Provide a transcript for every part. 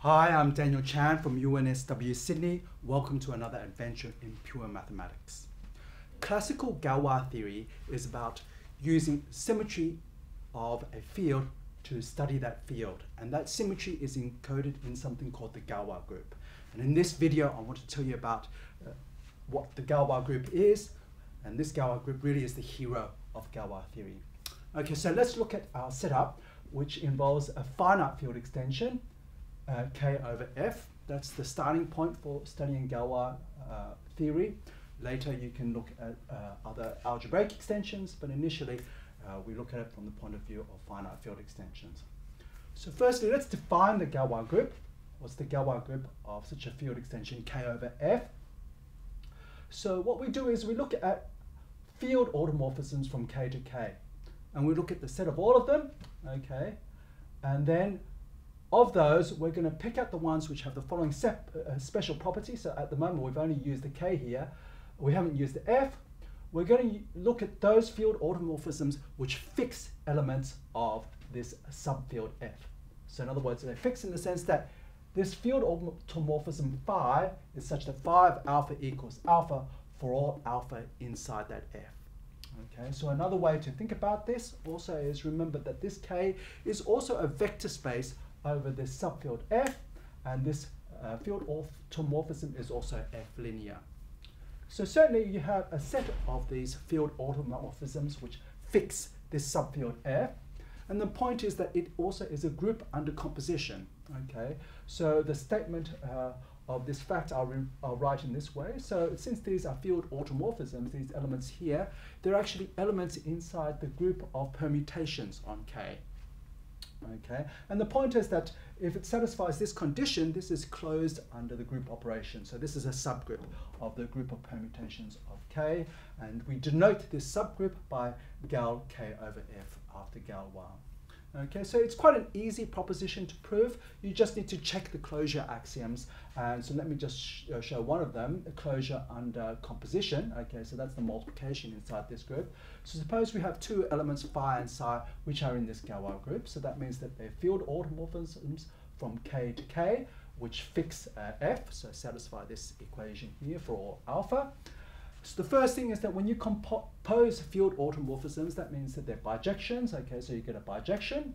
Hi, I'm Daniel Chan from UNSW Sydney. Welcome to another adventure in pure mathematics. Classical Galois theory is about using symmetry of a field to study that field, and that symmetry is encoded in something called the Galois group. And in this video, I want to tell you about what the Galois group is, and this Galois group really is the hero of Galois theory. Okay, so let's look at our setup, which involves a finite field extension, K over F. That's the starting point for studying Galois theory. Later you can look at other algebraic extensions, but initially we look at it from the point of view of finite field extensions. So firstly, let's define the Galois group. What's the Galois group of such a field extension K over F? So what we do is we look at field automorphisms from K to K, and we look at the set of all of them, okay, and then of those, we're going to pick out the ones which have the following special property. So at the moment, we've only used the K here. We haven't used the F. We're going to look at those field automorphisms which fix elements of this subfield F. So in other words, they're fixed in the sense that this field automorphism phi is such that phi of alpha equals alpha for all alpha inside that F. Okay, so another way to think about this also is remember that this K is also a vector space over this subfield F, and this field automorphism is also F linear. So certainly you have a set of these field automorphisms which fix this subfield F, and the point is that it also is a group under composition. Okay, so the statement of this fact I'll write in this way. So since these are field automorphisms, these elements here, they're actually elements inside the group of permutations on K. Okay, and the point is that if it satisfies this condition, this is closed under the group operation. So this is a subgroup of the group of permutations of K, and we denote this subgroup by Gal K over F after Galois. Okay, so it's quite an easy proposition to prove. You just need to check the closure axioms. And so let me just show one of them, a closure under composition. Okay, so that's the multiplication inside this group. So suppose we have two elements phi and psi which are in this Galois group. So that means that they're field automorphisms from K to K, which fix F, so satisfy this equation here for all alpha. So the first thing is that when you compose field automorphisms, that means that they're bijections. Okay, so you get a bijection,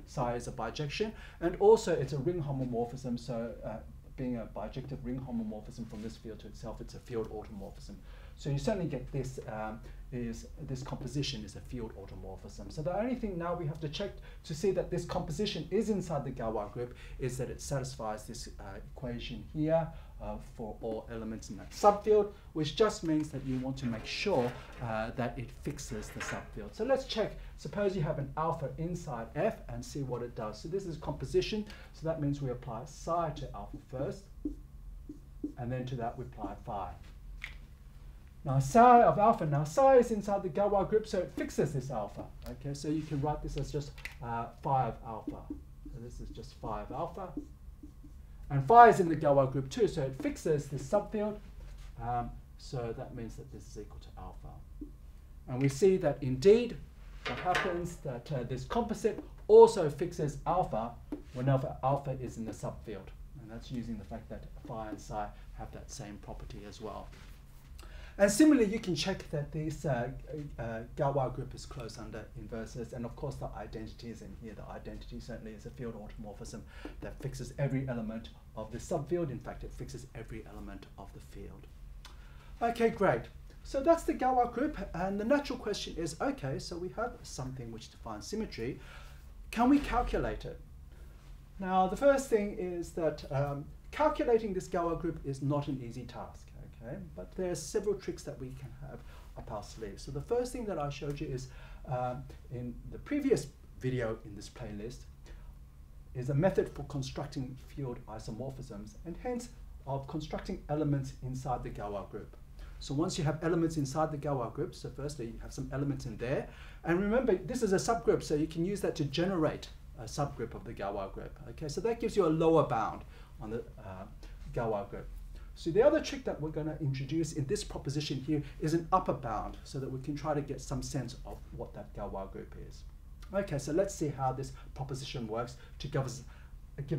psi is a bijection, and also it's a ring homomorphism. So being a bijective ring homomorphism from this field to itself, it's a field automorphism. So you certainly get this, this composition is a field automorphism. So the only thing now we have to check to see that this composition is inside the Galois group is that it satisfies this equation here for all elements in that subfield, which just means that you want to make sure that it fixes the subfield. So let's check. Suppose you have an alpha inside F and see what it does. So this is composition. So that means we apply psi to alpha first, and then to that we apply phi. Now psi of alpha, now psi is inside the Galois group, so it fixes this alpha. Okay, so you can write this as just phi of alpha. So this is just phi of alpha. And phi is in the Galois group too, so it fixes this subfield. So that means that this is equal to alpha. And we see that indeed what happens that this composite also fixes alpha whenever alpha is in the subfield. And that's using the fact that phi and psi have that same property as well. And similarly, you can check that this Galois group is closed under inverses, and of course the identity is in here. The identity certainly is a field automorphism that fixes every element of the subfield. In fact, it fixes every element of the field. Okay, great. So that's the Galois group, and the natural question is, okay, so we have something which defines symmetry. Can we calculate it? Now, the first thing is that calculating this Galois group is not an easy task. Okay, but there are several tricks that we can have up our sleeves. So the first thing that I showed you is in the previous video in this playlist is a method for constructing field isomorphisms, and hence of constructing elements inside the Galois group. So once you have elements inside the Galois group, so firstly you have some elements in there, and remember this is a subgroup, so you can use that to generate a subgroup of the Galois group. Okay, so that gives you a lower bound on the Galois group. So the other trick that we're going to introduce in this proposition here is an upper bound, so that we can try to get some sense of what that Galois group is. Okay, so let's see how this proposition works to give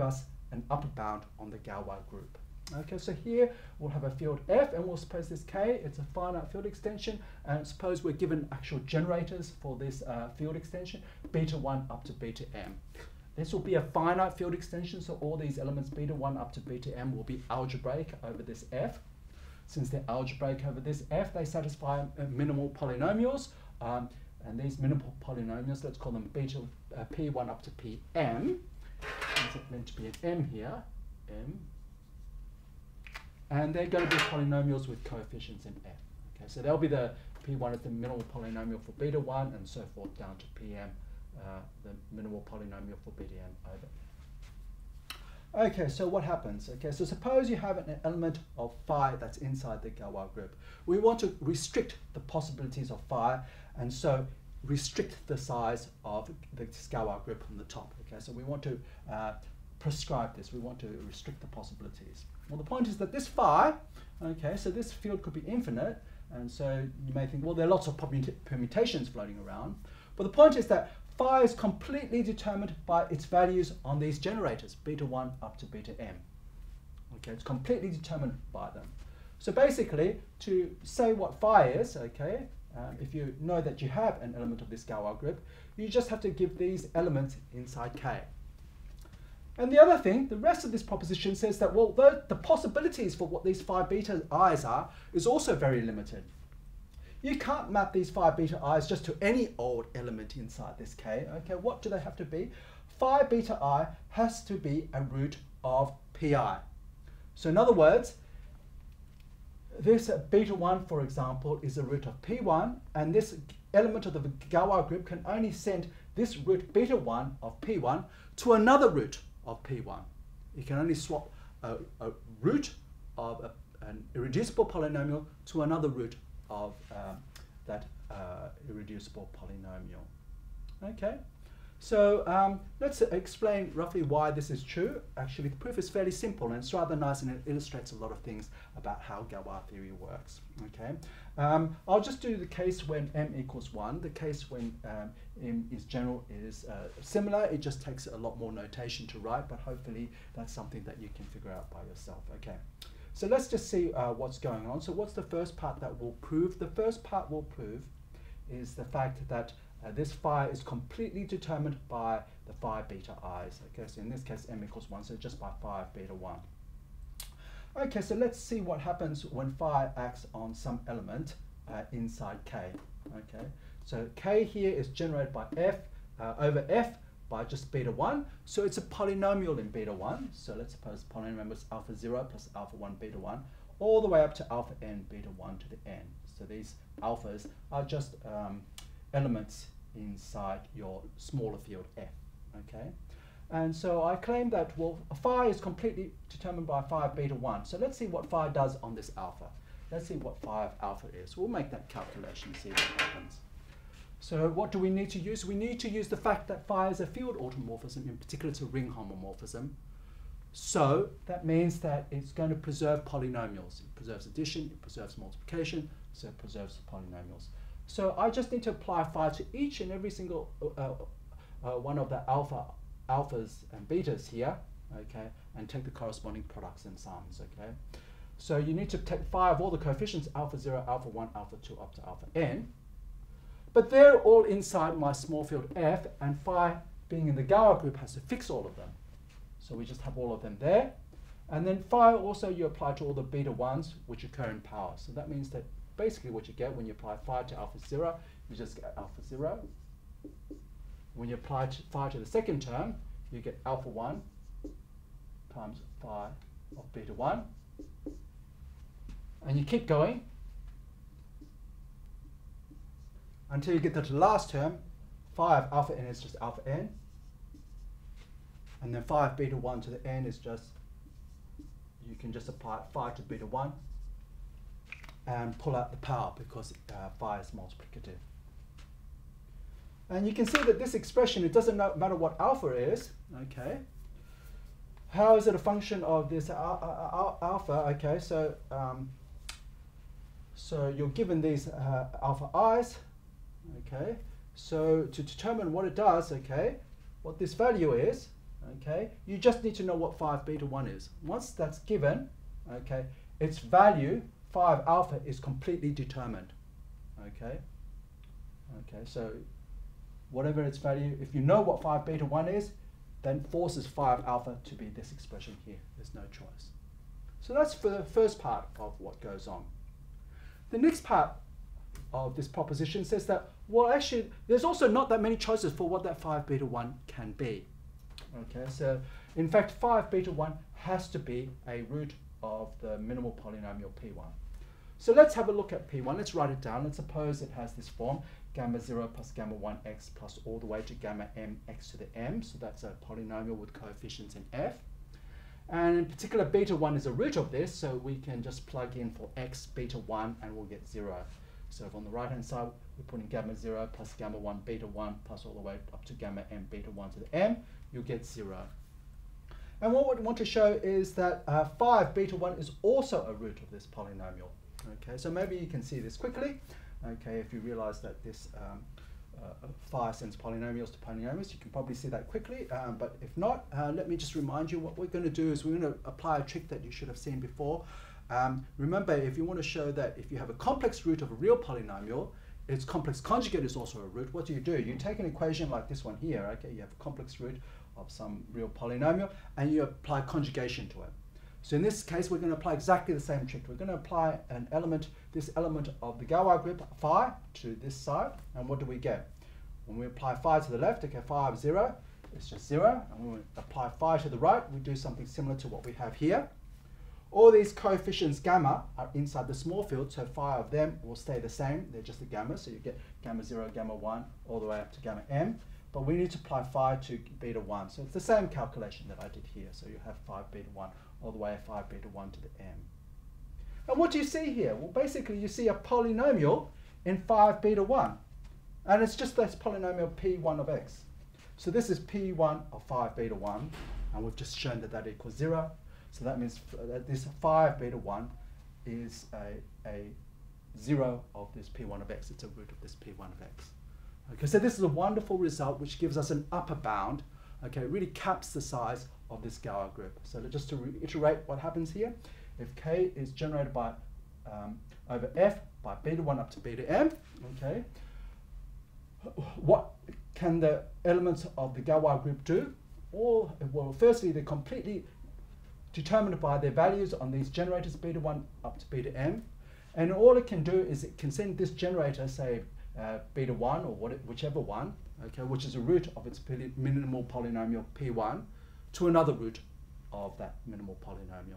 us an upper bound on the Galois group. Okay, so here we'll have a field F, and we'll suppose this K, it's a finite field extension, and suppose we're given actual generators for this field extension, beta 1 up to beta m. This will be a finite field extension, so all these elements beta 1 up to beta m will be algebraic over this F. Since they're algebraic over this F, they satisfy minimal polynomials, and these minimal polynomials, let's call them beta p1 up to pm. Is it meant to be an m here? M. And they're going to be polynomials with coefficients in f. Okay, so they'll be the p1 is the minimal polynomial for beta 1, and so forth down to pm, the minimal polynomial for beta m over. Okay, so what happens? Okay, so suppose you have an element of phi that's inside the Galois group. We want to restrict the possibilities of phi, and so restrict the size of the Galois group on the top. Okay, so we want to prescribe this. We want to restrict the possibilities. Well, the point is that this phi, okay, so this field could be infinite, and so you may think, well, there are lots of permutations floating around, but the point is that phi is completely determined by its values on these generators, beta 1 up to beta m. Okay, it's completely determined by them. So basically, to say what phi is, okay, if you know that you have an element of this Galois group, you just have to give these elements inside K. And the other thing, the rest of this proposition says that, well, the possibilities for what these phi beta i's are is also very limited. You can't map these phi beta i's just to any old element inside this K. Okay, what do they have to be? Phi beta I has to be a root of pi. So in other words, this beta 1, for example, is a root of p1, and this element of the Galois group can only send this root beta 1 of p1 to another root of p1. You can only swap a root of an irreducible polynomial to another root of that irreducible polynomial. Okay, so let's explain roughly why this is true. Actually, the proof is fairly simple, and it's rather nice, and it illustrates a lot of things about how Galois theory works. Okay, I'll just do the case when m equals 1. The case when m is general is similar. It just takes a lot more notation to write, but hopefully that's something that you can figure out by yourself. Okay, so let's just see what's going on. So what's the first part that will prove? The first part will prove is the fact that this phi is completely determined by the phi beta i's. Okay, so in this case m equals 1, so just by phi beta 1. Okay, so let's see what happens when phi acts on some element inside K. Okay, so K here is generated by f over f by just beta 1, so it's a polynomial in beta 1. So let's suppose polynomial is alpha 0 plus alpha 1 beta 1 all the way up to alpha n beta 1 to the n. So these alphas are just elements inside your smaller field f. Okay, and so I claim that, well, phi is completely determined by phi beta 1. So let's see what phi does on this alpha. Let's see what phi of alpha is. We'll make that calculation, see what happens. So what do we need to use? We need to use the fact that phi is a field automorphism. In particular, it's a ring homomorphism. So that means that it's going to preserve polynomials. It preserves addition, it preserves multiplication, so it preserves polynomials. So I just need to apply phi to each and every single one of the alphas and betas here, okay, and take the corresponding products and sums, okay. So you need to take phi of all the coefficients, alpha 0, alpha 1, alpha 2, up to alpha n. But they're all inside my small field f, and phi, being in the Galois group, has to fix all of them. So we just have all of them there. And then phi also you apply to all the beta 1s, which occur in power. So that means that basically what you get when you apply phi to alpha 0, you just get alpha 0. When you apply phi to the second term, you get alpha 1 times phi of beta 1. And you keep going until you get to the last term. Phi of alpha n is just alpha n. And then phi of beta 1 to the n is just, you can just apply phi to beta 1 and pull out the power, because phi is multiplicative. And you can see that this expression, it doesn't matter what alpha is, okay? How is it a function of this alpha? Okay, so so you're given these alpha i's, okay? So to determine what it does, okay, what this value is, okay, you just need to know what 5 beta 1 is. Once that's given, okay, its value, 5 alpha, is completely determined. Okay, okay, so whatever its value, if you know what 5 beta 1 is, then forces 5 alpha to be this expression here. There's no choice. So that's for the first part of what goes on. The next part of this proposition says that, well, actually, there's also not that many choices for what that 5 beta 1 can be. Okay, so in fact, 5 beta 1 has to be a root of the minimal polynomial P1. So let's have a look at P1. Let's write it down. Let's suppose it has this form, gamma 0 plus gamma 1x plus all the way to gamma mx to the m. So that's a polynomial with coefficients in f. And in particular, beta 1 is a root of this, so we can just plug in for x beta 1 and we'll get 0. So if on the right-hand side, we put in gamma 0 plus gamma 1 beta 1 plus all the way up to gamma m beta 1 to the m, you'll get 0. And what we want to show is that 5 beta 1 is also a root of this polynomial. Okay, so maybe you can see this quickly. Okay, if you realize that this phi sends polynomials to polynomials, you can probably see that quickly. But if not, let me just remind you what we're going to do is we're going to apply a trick that you should have seen before. Remember, if you want to show that if you have a complex root of a real polynomial, its complex conjugate is also a root, what do? You take an equation like this one here, okay? You have a complex root of some real polynomial, and you apply conjugation to it. So in this case, we're going to apply exactly the same trick. We're going to apply an element, this element of the Galois group, phi, to this side, and what do we get? When we apply phi to the left, okay, phi of 0, it's just 0, and when we apply phi to the right, we do something similar to what we have here. All these coefficients gamma are inside the small field, so phi of them will stay the same. They're just the gamma, so you get gamma 0, gamma 1, all the way up to gamma m. But we need to apply phi to beta 1. So it's the same calculation that I did here. So you have 5 beta 1 all the way 5 beta 1 to the m. And what do you see here? Well, basically you see a polynomial in 5 beta 1. And it's just this polynomial P1 of x. So this is P1 of 5 beta 1. And we've just shown that that equals 0. So that means that this 5 beta 1 is a 0 of this P1 of x. It's a root of this P1 of x. Okay, so this is a wonderful result which gives us an upper bound. Okay, it really caps the size of this Galois group. So just to reiterate what happens here, if k is generated by over f by beta 1 up to beta m, okay, what can the elements of the Galois group do? Well, firstly, they're completely determined by their values on these generators beta 1 up to beta m. And all it can do is it can send this generator, say, beta 1 or whichever one, okay, which is a root of its minimal polynomial P1 to another root of that minimal polynomial.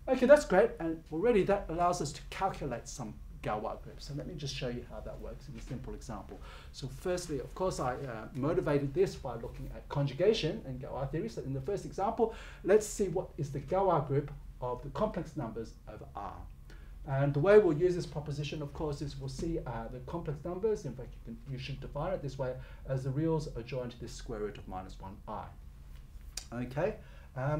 Okay, that's great, and already that allows us to calculate some Galois groups. So let me just show you how that works in a simple example. So firstly, of course, I motivated this by looking at conjugation and Galois theory. So in the first example, let's see what is the Galois group of the complex numbers over R. And the way we'll use this proposition, of course, is we'll see the complex numbers. In fact, you should define it this way, as the reals are joined to this square root of minus 1i. Okay,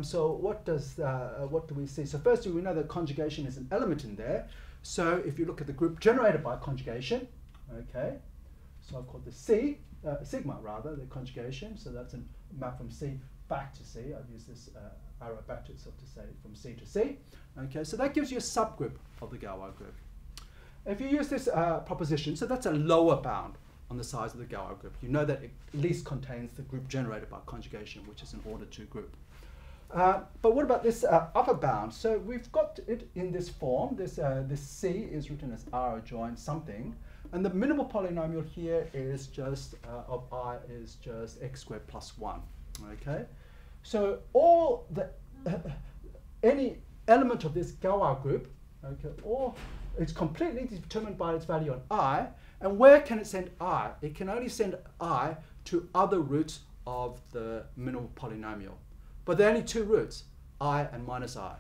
so what do we see? So firstly, we know that conjugation is an element in there. So if you look at the group generated by conjugation, okay, so I've called the sigma rather, the conjugation. So that's a map from C back to C. I've used this arrow back to itself to say from C to C. Okay, so that gives you a subgroup of the Galois group. If you use this proposition, so that's a lower bound on the size of the Galois group. You know that it at least contains the group generated by conjugation, which is an order 2 group. But what about this upper bound? So we've got it in this form. This C is written as R join something. And the minimal polynomial here is just, of I is just x squared plus 1. Okay? So all the, any element of this Galois group, okay, or it's completely determined by its value on I. And where can it send I? It can only send I to other roots of the minimal polynomial. But there are only 2 roots, I and minus I.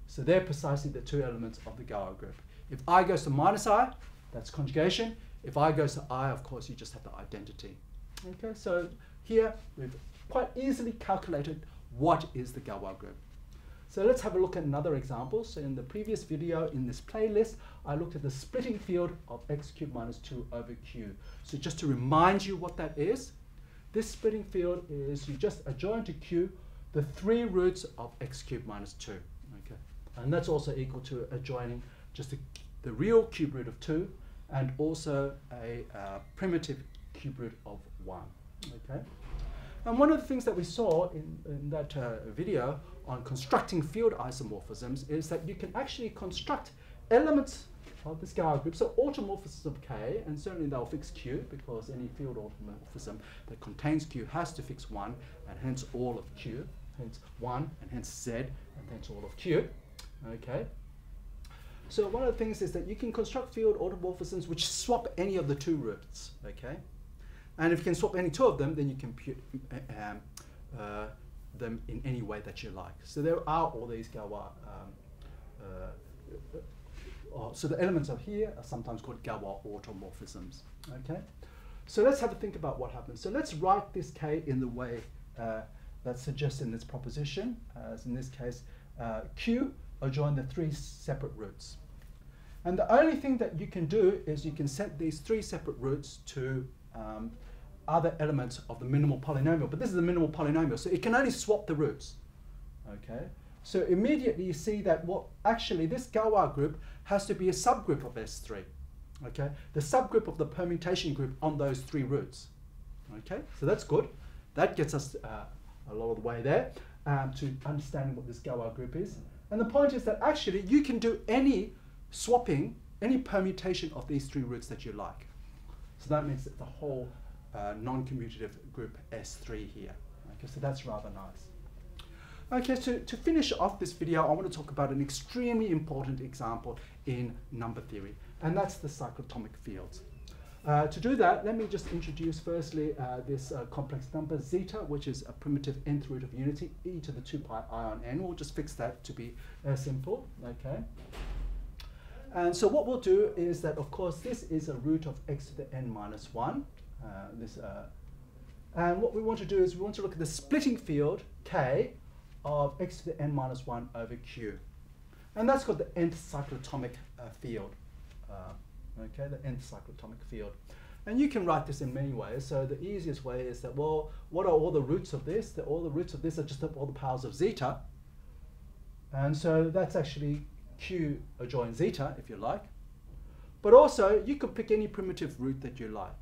So they're precisely the 2 elements of the Galois group. If I goes to minus I, that's conjugation. If I goes to I, of course, you just have the identity. Okay, so here we've quite easily calculated what is the Galois group. So let's have a look at another example. So in the previous video in this playlist, I looked at the splitting field of x cubed minus 2 over q. So just to remind you what that is, this splitting field is you just adjoin to Q the 3 roots of x cubed minus 2. Okay, and that's also equal to adjoining just the real cube root of 2 and also a primitive cube root of 1. Okay, and one of the things that we saw in that video on constructing field isomorphisms is that you can actually construct elements of this Galois group, so automorphisms of K, and certainly they'll fix Q because any field automorphism that contains Q has to fix 1, and hence all of Q, hence 1, and hence Z, and hence all of Q. Okay. So one of the things is that you can construct field automorphisms which swap any of the 2 roots. Okay. And if you can swap any 2 of them, then you can compute them in any way that you like. So there are all these Galois. So the elements of here are sometimes called Galois automorphisms. Okay. So let's have a think about what happens. So let's write this K in the way that's suggested in this proposition. As in this case, Q adjoin the 3 separate roots. And the only thing that you can do is you can set these 3 separate roots to other elements of the minimal polynomial. But this is a minimal polynomial, so it can only swap the roots. Okay. So immediately you see that actually this Galois group has to be a subgroup of S3. Okay. The subgroup of the permutation group on those 3 roots. Okay. So that's good. That gets us a lot of the way there to understanding what this Galois group is. And the point is that actually you can do any swapping, any permutation of these 3 roots that you like. So that means that the whole non-commutative group S3 here. Okay, so that's rather nice. Okay, so to finish off this video, I want to talk about an extremely important example in number theory, and that's the cyclotomic fields. To do that, let me just introduce firstly this complex number zeta, which is a primitive nth root of unity, e to the 2 pi I on n. We'll just fix that to be simple. Okay. And so what we'll do is that, of course, this is a root of x to the n minus 1. And what we want to do is we want to look at the splitting field, k, of x to the n minus 1 over q. And that's called the nth cyclotomic field. Okay, the nth cyclotomic field. And you can write this in many ways. So the easiest way is that, well, what are all the roots of this? All the roots of this are just all the powers of zeta. And so that's actually q adjoin zeta, if you like. But also, you could pick any primitive root that you like.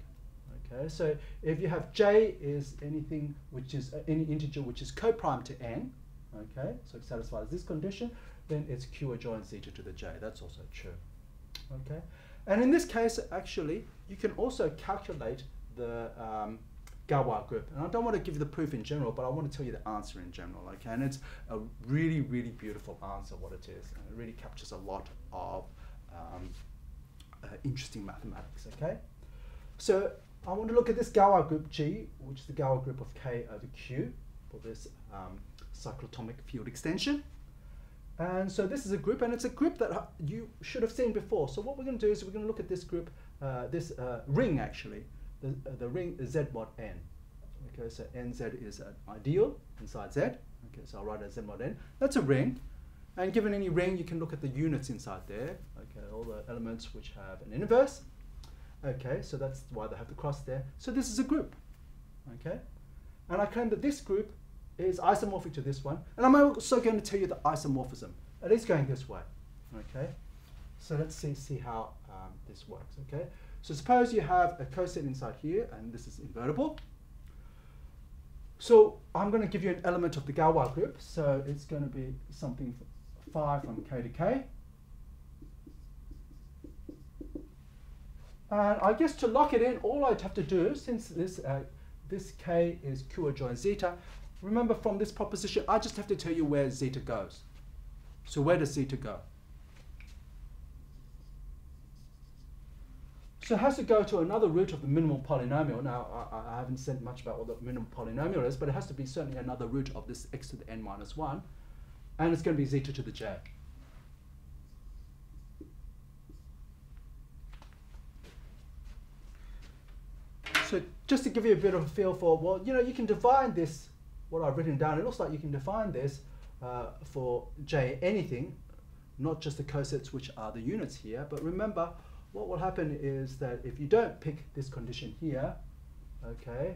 Okay, so if you have j is anything which is any integer which is co-prime to n, okay, so it satisfies this condition, then it's q adjoin zeta to the j. That's also true. Okay, and in this case, actually, you can also calculate the Galois group. And I don't want to give you the proof in general, but I want to tell you the answer in general. Okay, and it's a really, really beautiful answer, what it is. And it really captures a lot of interesting mathematics. Okay, so I want to look at this Galois group G, which is the Galois group of K over Q for this cyclotomic field extension. And so this is a group, and it's a group that you should have seen before. So what we're going to do is we're going to look at this group, this ring actually, the ring is Z mod n. Okay, so nz is an ideal inside Z. Okay, so I'll write it as Z mod n. That's a ring, and given any ring, you can look at the units inside there. Okay, all the elements which have an inverse. Okay, so that's why they have the cross there. So this is a group. Okay, and I claim that this group is isomorphic to this one, and I'm also going to tell you the isomorphism. It is going this way. Okay, so let's see how this works. Okay, so suppose you have a coset inside here, and this is invertible. So I'm going to give you an element of the Galois group. So it's going to be something phi from k to k. And I guess to lock it in, all I'd have to do, since this k is q adjoin zeta, remember from this proposition, I just have to tell you where zeta goes. So where does zeta go? So it has to go to another root of the minimal polynomial. Now, I haven't said much about what the minimal polynomial is, but it has to be certainly another root of this x to the n minus 1. And it's going to be zeta to the j. So just to give you a bit of a feel for, well, you know, you can define this, what I've written down, it looks like you can define this for j anything, not just the cosets which are the units here. But remember, what will happen is that if you don't pick this condition here, okay,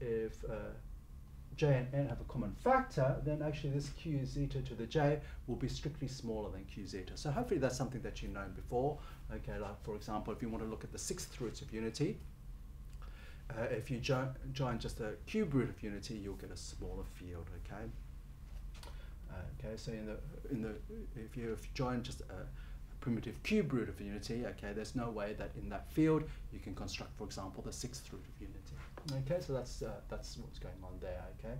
if j and n have a common factor, then actually this q zeta to the j will be strictly smaller than q zeta. So hopefully that's something that you've known before. Okay, like for example, if you want to look at the sixth roots of unity, if you join just a cube root of unity, you'll get a smaller field. Okay. Okay, so if you join just a primitive cube root of unity, okay, there's no way that in that field you can construct, for example, the sixth root of unity. Okay, so that's what's going on there. Okay,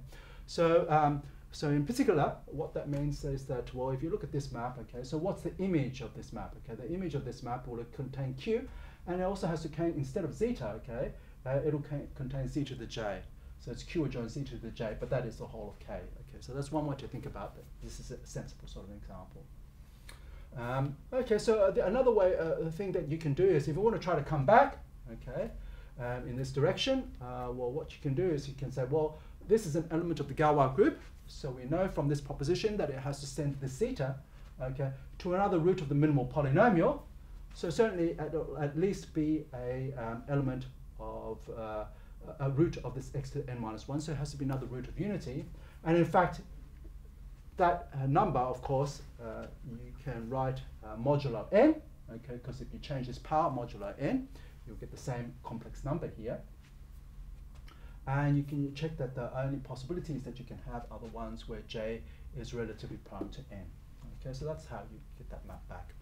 so so in particular, what that means is that, well, if you look at this map, okay, so what's the image of this map? Okay, the image of this map will contain q, and it also has to contain, instead of zeta, okay, it'll contain z to the j. So it's q adjoint z to the j, but that is the whole of k. Okay, so that's one way to think about that. This is a sensible sort of example. Okay, so another way, the thing that you can do is, if you want to try to come back, okay, in this direction, well, what you can do is you can say, well, this is an element of the Galois group, so we know from this proposition that it has to send this zeta, okay, to another root of the minimal polynomial. So certainly at least be a element of a root of this x to the n minus 1, so it has to be another root of unity. And in fact, that number, of course, you can write modulo n, okay, because if you change this power modulo n, you'll get the same complex number here. And you can check that the only possibilities that you can have are the ones where j is relatively prime to n. Okay, so that's how you get that map back.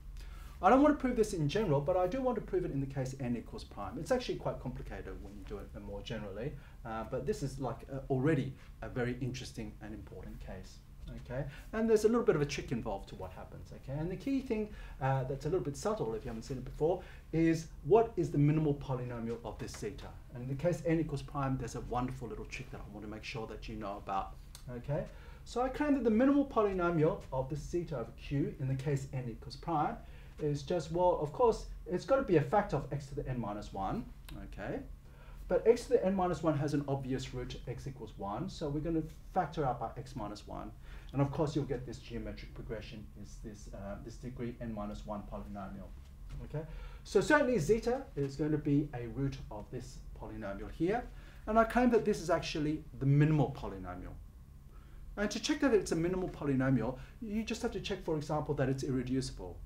I don't want to prove this in general, but I do want to prove it in the case n equals prime. It's actually quite complicated when you do it more generally, but this is like already a very interesting and important case. Okay, and there's a little bit of a trick involved to what happens. Okay, and the key thing that's a little bit subtle, if you haven't seen it before, is what is the minimal polynomial of this zeta? And in the case n equals prime, there's a wonderful little trick that I want to make sure that you know about. Okay, so I claim that the minimal polynomial of this zeta over q in the case n equals prime is just, well, of course, it's got to be a factor of x to the n minus 1. Okay, but x to the n minus 1 has an obvious root, x equals 1, so we're going to factor out by x minus 1. And of course, you'll get this geometric progression, is this degree n minus 1 polynomial. Okay, so certainly zeta is going to be a root of this polynomial here, and I claim that this is actually the minimal polynomial. And to check that it's a minimal polynomial, you just have to check, for example, that it's irreducible.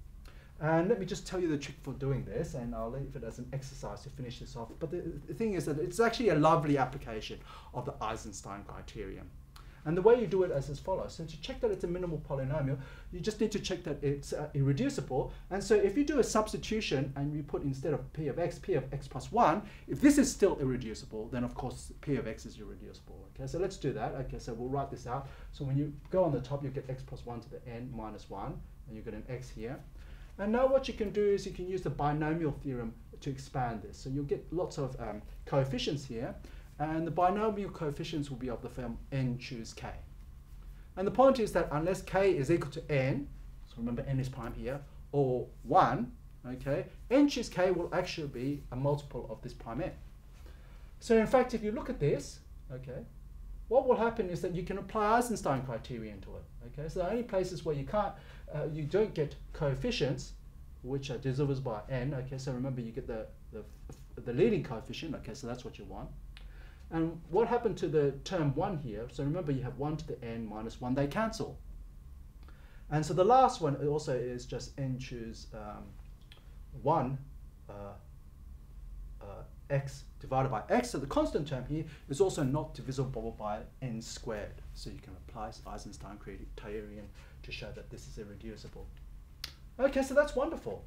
And let me just tell you the trick for doing this, and I'll leave it as an exercise to finish this off. But the thing is that it's actually a lovely application of the Eisenstein criterion. And the way you do it is as follows. So to check that it's a minimal polynomial, you just need to check that it's irreducible. And so if you do a substitution and you put instead of p of x plus 1, if this is still irreducible, then of course p of x is irreducible. Okay, so let's do that. Okay, so we'll write this out. So when you go on the top, you get x plus 1 to the n minus 1, and you get an x here. And now what you can do is you can use the binomial theorem to expand this. So you'll get lots of coefficients here. And the binomial coefficients will be of the form n choose k. And the point is that unless k is equal to n, so remember n is prime here, or 1, okay, n choose k will actually be a multiple of this prime n. So in fact, if you look at this, okay, what will happen is that you can apply Eisenstein criterion to it. Okay, so the only places where you can't, you don't get coefficients which are divisible by n. Okay, so remember you get the leading coefficient. Okay, so that's what you want. And what happened to the term 1 here? So remember you have 1 to the n minus 1, they cancel. And so the last one also is just n choose 1 x divided by x. So the constant term here is also not divisible by n squared. So you can apply Eisenstein criterion to show that this is irreducible. Okay, so that's wonderful.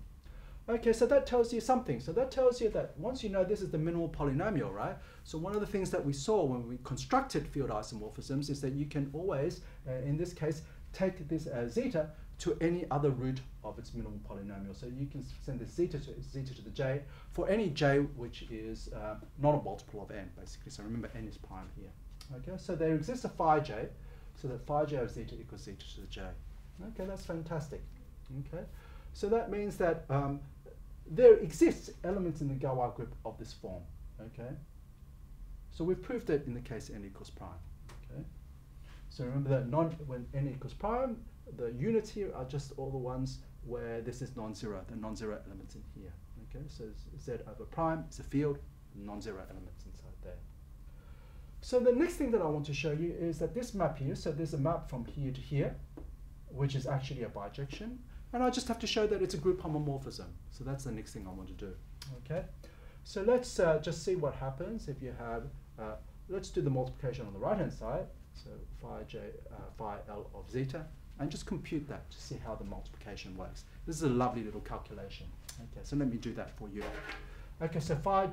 Okay, so that tells you something. So that tells you that once you know this is the minimal polynomial, right? So one of the things that we saw when we constructed field isomorphisms is that you can always, in this case, take this zeta to any other root of its minimal polynomial. So you can send this zeta to the j for any j which is not a multiple of n, basically. So remember n is prime here. Okay, so there exists a phi j, so that phi j of zeta equals zeta to the j. Okay, that's fantastic. Okay, so that means that there exists elements in the Galois group of this form. Okay, so we've proved it in the case n equals prime. Okay, so remember that when n equals prime, the units here are just all the ones where this is non-zero, the non-zero elements in here. Okay, so z over prime is a field, non-zero elements inside there. So the next thing that I want to show you is that this map here, so there's a map from here to here, which is actually a bijection. And I just have to show that it's a group homomorphism. So that's the next thing I want to do. Okay. So let's just see what happens if you have, let's do the multiplication on the right-hand side. So phi L of zeta, and just compute that to see how the multiplication works. This is a lovely little calculation. Okay, so let me do that for you. Okay, so phi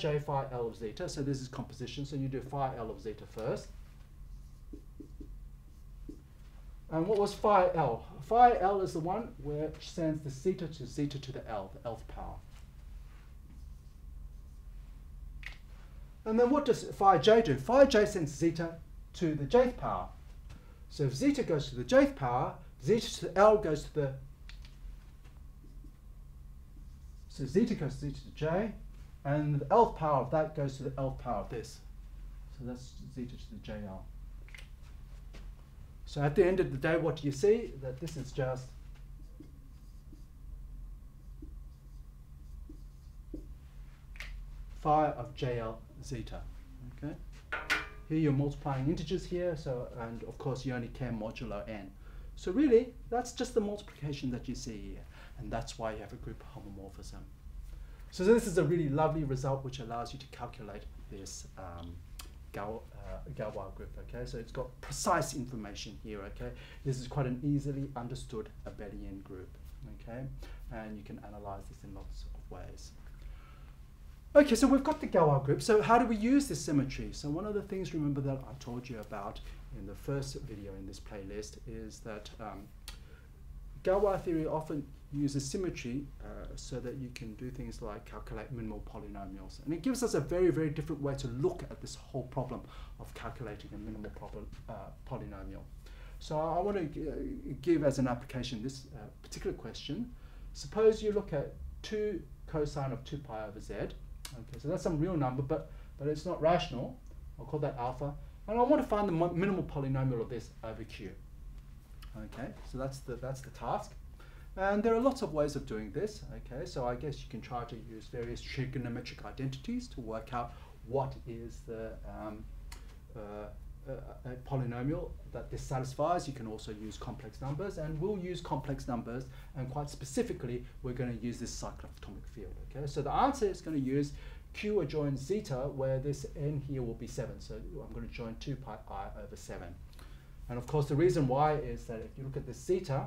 L of zeta, so this is composition, so you do phi L of zeta first. And what was phi L? Phi L is the one which sends the zeta to the Lth power. And then what does phi j do? Phi j sends zeta to the jth power. So if zeta goes to the jth power, zeta to the L goes to the, so zeta goes to zeta to j, and the Lth power of that goes to the Lth power of this. So that's zeta to the jl. So at the end of the day, what do you see? That this is just phi of jl zeta. Okay. Here you're multiplying integers here, so, and of course you only care modulo n. So really, that's just the multiplication that you see here, and that's why you have a group homomorphism. So this is a really lovely result which allows you to calculate this Galois group. Okay, so it's got precise information here. Okay, this is quite an easily understood abelian group. Okay, and you can analyze this in lots of ways. Okay, so we've got the Galois group. So how do we use this symmetry? So one of the things, remember, that I told you about in the first video in this playlist is that Galois theory often uses symmetry so that you can do things like calculate minimal polynomials. And it gives us a very, very different way to look at this whole problem of calculating a minimal polynomial. So I want to give as an application this particular question. Suppose you look at 2 cosine of 2 pi over z. Okay, so that's some real number, but it's not rational. I'll call that alpha. And I want to find the minimal polynomial of this over q. Okay, so that's the task. And there are lots of ways of doing this. Okay, so I guess you can try to use various trigonometric identities to work out what is the a polynomial that this satisfies. You can also use complex numbers, and we'll use complex numbers, and quite specifically we're going to use this cyclotomic field. Okay, so the answer is going to use q adjoins zeta, where this n here will be 7. So I'm going to join 2 pi I over 7. And of course the reason why is that if you look at this zeta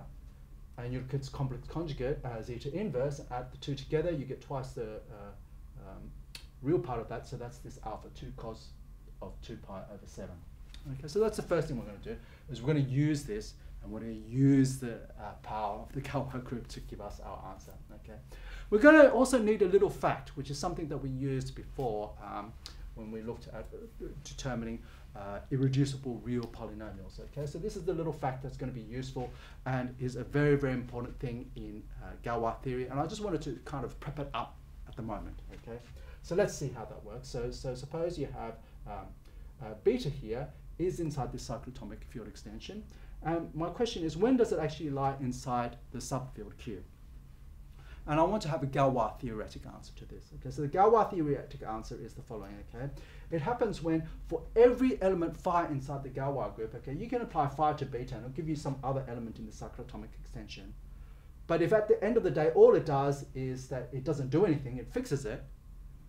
and you look at its complex conjugate, zeta inverse, add the two together, you get twice the real part of that. So that's this alpha 2 cos of 2 pi over 7. Okay, so that's the first thing we're going to do, is we're going to use this, and we're going to use the power of the Galois group to give us our answer. Okay, we're going to also need a little fact, which is something that we used before when we looked at determining irreducible real polynomials. Okay, so this is the little fact that's going to be useful and is a very, very important thing in Galois theory, and I just wanted to kind of prep it up at the moment. Okay, so let's see how that works. So suppose you have beta here is inside the cyclotomic field extension. My question is, when does it actually lie inside the subfield Q? And I want to have a Galois theoretic answer to this. Okay, so the Galois theoretic answer is the following. Okay, it happens when for every element phi inside the Galois group, okay, you can apply phi to beta and it'll give you some other element in the cyclotomic extension. But if at the end of the day all it does is that it doesn't do anything, it fixes it,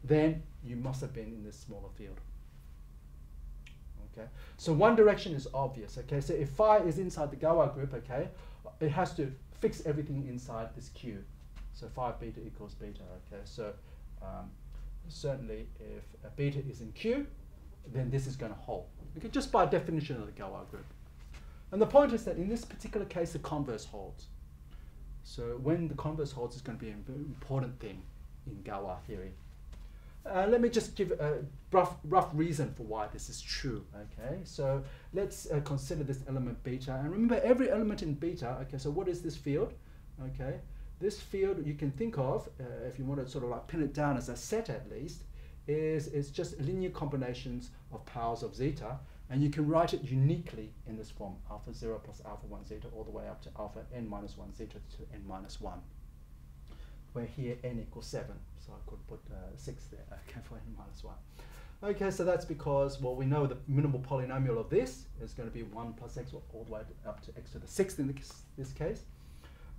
then you must have been in this smaller field. Okay, so one direction is obvious. Okay, so if phi is inside the Galois group, okay, it has to fix everything inside this Q. So phi beta equals beta. Okay, so certainly if a beta is in Q, then this is going to hold. Okay, just by definition of the Galois group. And the point is that in this particular case, the converse holds. So when the converse holds, it's going to be a very important thing in Galois theory. Let me just give a rough reason for why this is true. Okay, so let's consider this element beta, and remember every element in beta. Okay, so what is this field? Okay, this field you can think of, if you want to sort of like pin it down as a set at least, is just linear combinations of powers of zeta, and you can write it uniquely in this form: alpha 0 plus alpha 1 zeta all the way up to alpha n minus 1 zeta to n minus 1. Where here n equals 7, so I could put 6 there, okay, for n minus 1. Okay, so that's because, well, we know the minimal polynomial of this is going to be 1 plus x all the way up to x to the 6th in this case.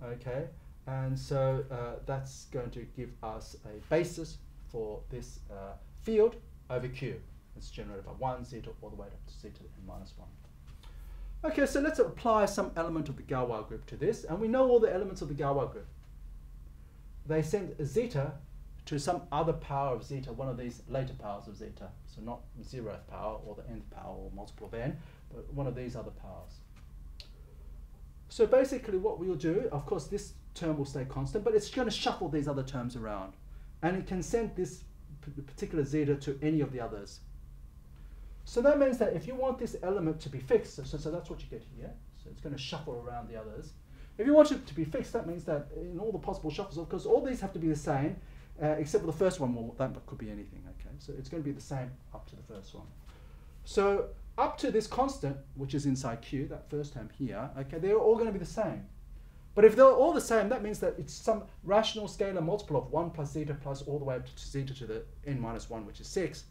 Okay, and so that's going to give us a basis for this field over Q. It's generated by 1 zeta all the way up to zeta n minus 1. Okay, so let's apply some element of the Galois group to this, and we know all the elements of the Galois group. They send zeta to some other power of zeta, one of these later powers of zeta. So not 0th power or the nth power or multiple of n, but one of these other powers. So basically what we'll do, of course this term will stay constant, but it's going to shuffle these other terms around. And it can send this particular zeta to any of the others. So that means that if you want this element to be fixed, so that's what you get here. So it's going to shuffle around the others. If you want it to be fixed, that means that in all the possible shuffles, of course, all these have to be the same, except for the first one, well, that could be anything, okay? So it's going to be the same up to the first one. So up to this constant, which is inside Q, that first term here, okay, they're all going to be the same. But if they're all the same, that means that it's some rational scalar multiple of 1 plus zeta plus all the way up to zeta to the n minus 1, which is 6.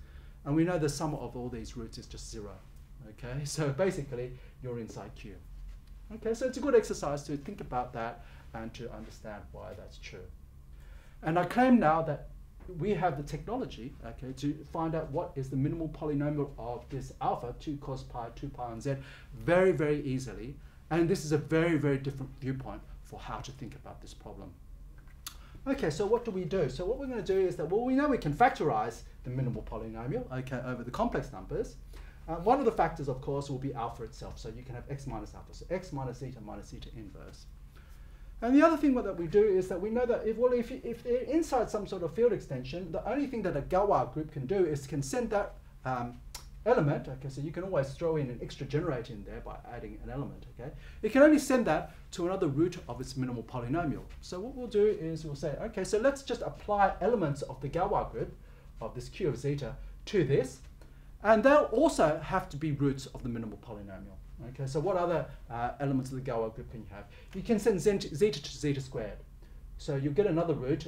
And we know the sum of all these roots is just 0. Okay, so basically you're inside Q. Okay, so it's a good exercise to think about that and to understand why that's true. And I claim now that we have the technology, okay, to find out what is the minimal polynomial of this alpha, 2 cos pi, 2 pi on z, very, very easily. And this is a very, very different viewpoint for how to think about this problem. Okay, so what do we do? So what we're going to do is that, well, we know we can factorize the minimal polynomial, okay, over the complex numbers. One of the factors, of course, will be alpha itself. So you can have x minus alpha, so x minus zeta inverse. And the other thing that we do is that we know that if they're inside some sort of field extension, the only thing that a Galois group can do is can send that element, okay, so you can always throw in an extra generator in there by adding an element, okay? It can only send that to another root of its minimal polynomial. So what we'll do is we'll say, okay, so let's just apply elements of the Galois group of this Q of zeta to this, and they'll also have to be roots of the minimal polynomial. Okay, so what other elements of the Galois group can you have? You can send zeta to zeta squared. So you'll get another root,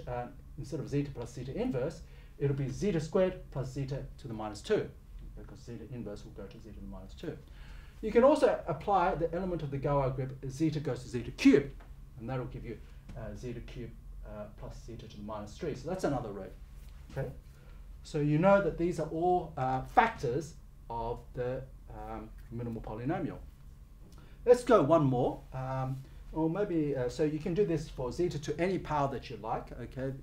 instead of zeta plus zeta inverse, it'll be zeta squared plus zeta to the minus 2. Because zeta inverse will go to zeta to the minus 2. You can also apply the element of the Galois group, zeta goes to zeta cubed, and that'll give you zeta cubed plus zeta to the minus 3. So that's another root. Okay? So you know that these are all factors of the minimal polynomial. Let's go one more. Or maybe, so you can do this for zeta to any power that you like, okay,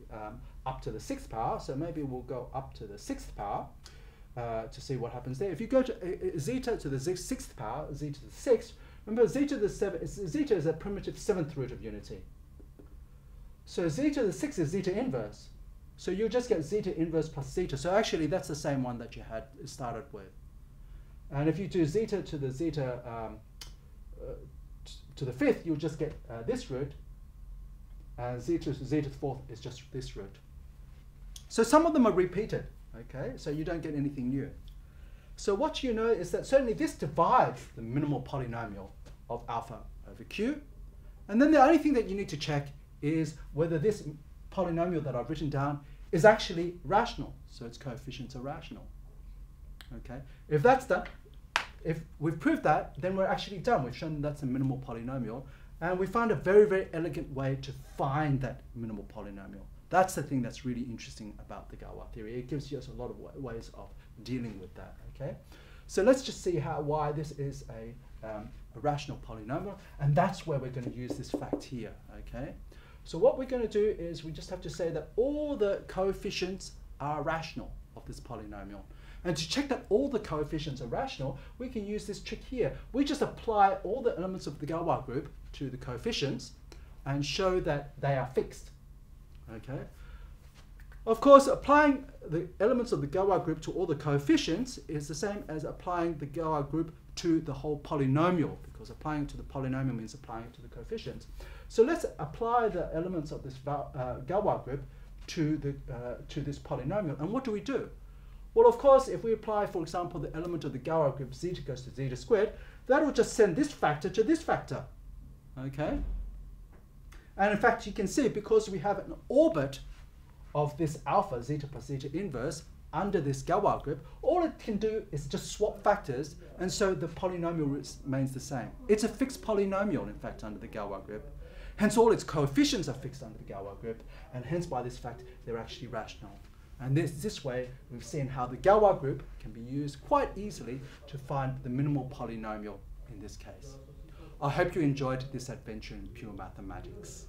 up to the 6th power. So maybe we'll go up to the 6th power. To see what happens there. If you go to zeta to the 6th power, zeta to the 6th, remember zeta is a primitive 7th root of unity. So zeta to the 6th is zeta inverse. So you'll just get zeta inverse plus zeta. So actually that's the same one that you had started with. And if you do zeta to the zeta to the 5th, you'll just get this root. And zeta to zeta to the 4th is just this root. So some of them are repeated. Okay, so you don't get anything new. So what you know is that certainly this divides the minimal polynomial of alpha over Q. And then the only thing that you need to check is whether this polynomial that I've written down is actually rational. So its coefficients are rational. Okay, if that's done, if we've proved that, then we're actually done. We've shown that's a minimal polynomial. And we found a very, very elegant way to find that minimal polynomial. That's the thing that's really interesting about the Galois theory. It gives us a lot of ways of dealing with that. Okay, so let's just see why this is a rational polynomial, and that's where we're going to use this fact here. Okay, so what we're going to do is we just have to say that all the coefficients are rational of this polynomial, and to check that all the coefficients are rational, we can use this trick here. We just apply all the elements of the Galois group to the coefficients and show that they are fixed. Okay. Of course, applying the elements of the Galois group to all the coefficients is the same as applying the Galois group to the whole polynomial, because applying to the polynomial means applying it to the coefficients. So let's apply the elements of this Galois group to this polynomial. And what do we do? Well, of course, if we apply, for example, the element of the Galois group zeta goes to zeta squared, that will just send this factor to this factor. Okay. And in fact, you can see because we have an orbit of this alpha, zeta plus zeta inverse, under this Galois group, all it can do is just swap factors, and so the polynomial remains the same. It's a fixed polynomial, in fact, under the Galois group. Hence, all its coefficients are fixed under the Galois group, and hence, by this fact, they're actually rational. And this way, we've seen how the Galois group can be used quite easily to find the minimal polynomial in this case. I hope you enjoyed this adventure in pure mathematics.